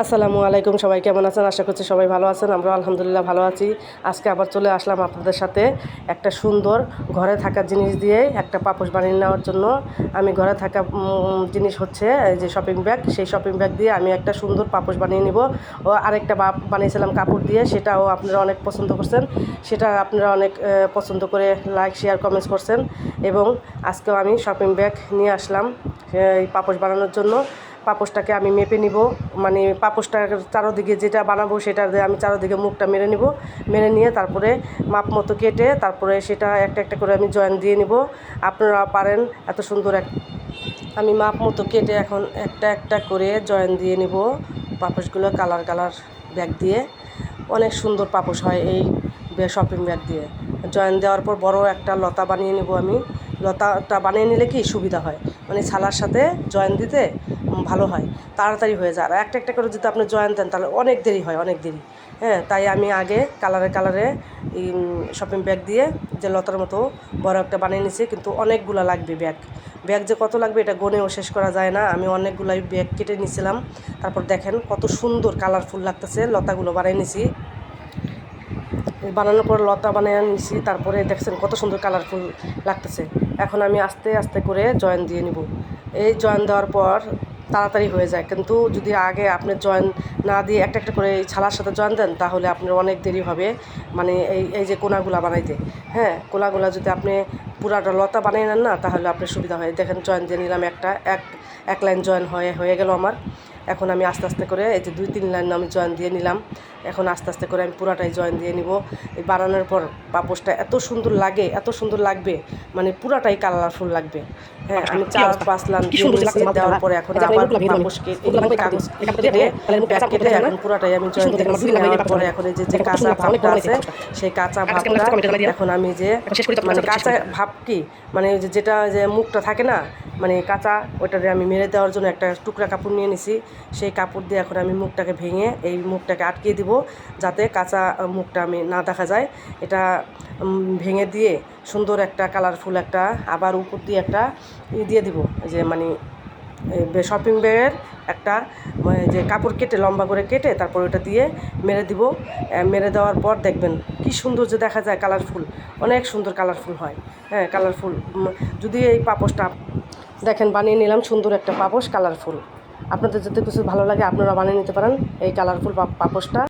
আসসালামু আলাইকুম, সবাই কেমন আছেন? আশা করছি সবাই ভালো আছেন। আমরা আলহামদুলিল্লাহ ভালো আছি। আজকে আবার চলে আসলাম আপনাদের সাথে একটা সুন্দর ঘরে থাকা জিনিস দিয়ে একটা পাপোশ বানিয়ে নেওয়ার জন্য। আমি ঘরে থাকা জিনিস হচ্ছে এই যে শপিং ব্যাগ, সেই শপিং ব্যাগ দিয়ে আমি একটা সুন্দর পাপোশ বানিয়ে নিব। ও আরেকটা বানিয়েছিলাম কাপড় দিয়ে, সেটাও আপনারা অনেক পছন্দ করছেন, সেটা আপনারা অনেক পছন্দ করে লাইক শেয়ার কমেন্টস করছেন। এবং আজকেও আমি শপিং ব্যাগ নিয়ে আসলাম এই পাপোশ বানানোর জন্য। পাপোশটাকে আমি মেপে নিব, মানে পাপোশটার চারোদিকে যেটা বানাবো সেটা দিয়ে আমি চারোদিকে মুখটা মেরে নিব। মেরে নিয়ে তারপরে মাপ মতো কেটে তারপরে সেটা একটা একটা করে আমি জয়েন দিয়ে নিব। আপনারা পারেন এত সুন্দর আমি মাপ মতো কেটে এখন একটা একটা করে জয়েন দিয়ে নিব পাপোশগুলো। কালার কালার ব্যাগ দিয়ে অনেক সুন্দর পাপোশ হয় এই শপিং ব্যাগ দিয়ে। জয়েন দেওয়ার পর বড় একটা লতা বানিয়ে নেব আমি। লতাটা বানিয়ে নিলে কি সুবিধা হয়, মানে ছালার সাথে জয়েন দিতে ভালো হয়, তাড়াতাড়ি হয়ে যায়। আর একটা একটা করে যদি আপনি জয়েন দেন তাহলে অনেক দেরি হয়, অনেক দেরি। হ্যাঁ, তাই আমি আগে কালারে কালারে এই শপিং ব্যাগ দিয়ে যে লতার মতো বড় একটা বানিয়ে নিছি। কিন্তু অনেকগুলো লাগবে ব্যাগ, ব্যাগ যে কত লাগবে এটা গনেও শেষ করা যায় না। আমি অনেকগুলাই ব্যাগ কেটে নিয়েছিলাম। তারপর দেখেন কত সুন্দর কালারফুল লাগতেছে, লতাগুলো বানিয়ে নিছি। বানানোর পর লতা বানিয়ে নিছি, তারপরে দেখছেন কত সুন্দর কালারফুল লাগতেছে। এখন আমি আস্তে আস্তে করে জয়েন দিয়ে নিব। এই জয়েন দেওয়ার পর তাড়াতাড়ি হয়ে যায়, কিন্তু যদি আগে আপনি জয়েন না দিয়ে একটা একটা করে এই ছালার সাথে জয়েন দেন তাহলে আপনার অনেক দেরি হবে, মানে এই এই যে কোনাগুলা বানাইতে। হ্যাঁ, কোনাগুলা যদি আপনি পুরাটা লতা বানিয়ে নেন না তাহলে আপনার সুবিধা হয়। দেখেন জয়েন দিয়ে নিলাম, এক লাইন জয়েন হয়ে গেল আমার। এখন আমি আস্তে আস্তে করে এই যে 2-3 লাইন আমি জয়েন দিয়ে নিলাম। এখন আস্তে আস্তে করে আমি পুরাটাই জয়েন দিয়ে নিব। এই বানানোর পর পাপোশটা এত সুন্দর লাগে, এত সুন্দর লাগবে, মানে পুরাটাই কালারফুল লাগবে। হ্যাঁ, আমি 4-5 লাইন দিয়ে নিয়েছি। দেওয়ার পরে এখন আবার পাপোশকে কাগজ কেটে ব্যাগ কেটে এখন পুরাটাই আমি জয়েন দিয়ে নিয়েছি। নেওয়ার পরে এখন এই যে কাঁচা ভাবটা আছে, সেই কাঁচা ভাবটা এখন আমি যে মানে কাঁচা ভাব কি, মানে যেটা যে মুখটা থাকে না, মানে কাঁচা, ওইটারে আমি মেরে দেওয়ার জন্য একটা টুকরা কাপড় নিয়ে নিছি। সেই কাপড় দিয়ে এখন আমি মুখটাকে ভেঙে এই মুখটাকে আটকিয়ে দিব, যাতে কাঁচা মুখটা আমি না দেখা যায়। এটা ভেঙে দিয়ে সুন্দর একটা কালারফুল একটা আবার উপর দিয়ে একটা দিয়ে দিব, যে মানে শপিং ব্যাগের একটা যে কাপড় কেটে লম্বা করে কেটে তারপর ওটা দিয়ে মেরে দিব। মেরে দেওয়ার পর দেখবেন কি সুন্দর যে দেখা যায়, কালারফুল, অনেক সুন্দর কালারফুল হয়। হ্যাঁ, কালারফুল যদি এই পাপোশটা দেখেন বানিয়ে নিলাম, সুন্দর একটা পাপোশ কালারফুল। আপনাদের যদি কিছু ভালো লাগে আপনারা বানিয়ে নিতে পারেন এই কালারফুল পাপোশটা।